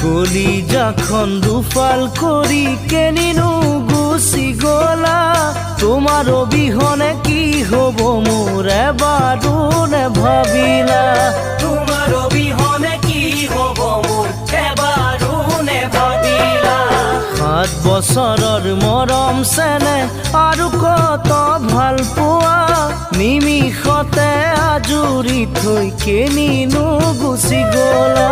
কলিজাখন দুফাল কৰি কেনিনো গুচি গলা তোমাৰ অবিহনে কি হব মোৰ এবাৰো নেভাবিলা তোমাৰ অবিহনে কি হব মোৰ এবাৰো নেভাবিলা 7 বছৰৰ মৰম চেনে আৰু কত ভাল পোৱা নিমিষতে আজুৰি থৈ কেনিনো গুচি গলা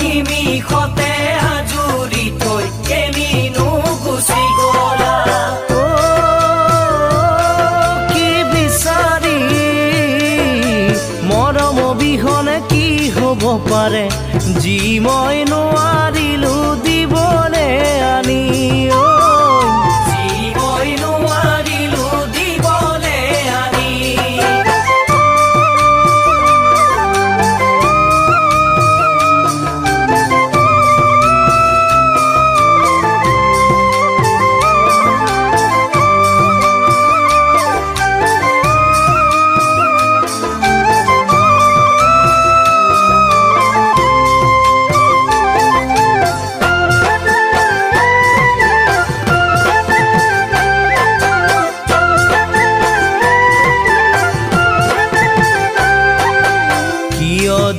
নিমিষতে আজুৰি থৈ কেনিনো গুচি গলা কি বিচাৰি মৰম অবিহনে কি হব পাৰে যি মই নোৱাৰিলো দিবলে আনি যি মই নোৱাৰিলো দিবলে আনি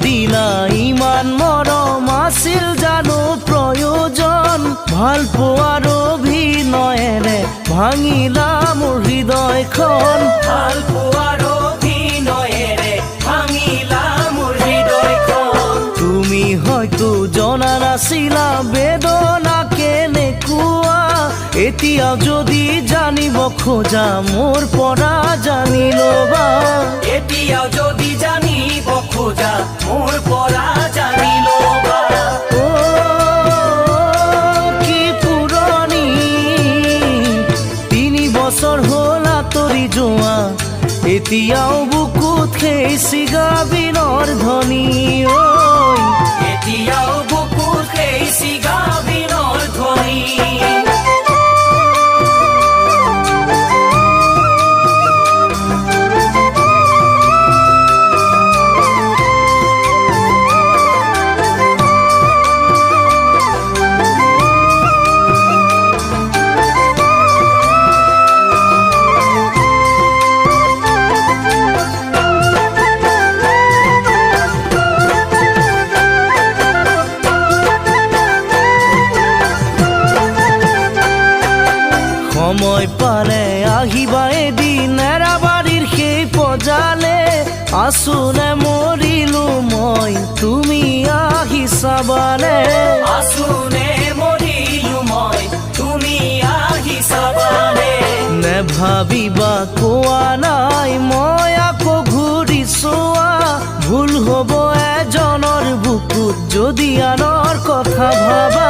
দিলা ইমান মৰম আছিল জানো প্ৰয়োজন ভাল পোৱাৰ অভিনয়েৰে ভাঙিলা মোৰ হৃদয়খন ভাল পোৱাৰ অভিনয়েৰে ভাঙিলা মোৰ হৃদয়খন তুমি হয়তো জনা নাছিলা বেদনা কেনেকুৱা এতিয়াও যদি জানিব খোজা মোৰ পৰা জানি ল'বা এতিয়াও যদি জানিব খোজা মোৰ পৰা জানি ল'বা কি পুৰণি 3 বছৰ হ'ল আঁতৰি যোৱা এতিয়াও বুকুত সেই চিগাবিনৰ ধ্বনি এতিয়াও বুকুত সেই চিগাবিনৰ ধ্বনি সময় পালে আহিবা এদিন এৰাবাৰীৰ সেই পজালে আছোনে মৰিলো মই তুমি আহি চাবানে আছোনে মৰিলো মই তুমি আহি চাবানে নেভাবিবা কোৱা নাই মই আকৌ ঘূৰি চোৱা ভুল হব এজনৰ বুকুত যদি আনৰ কথা ভাবা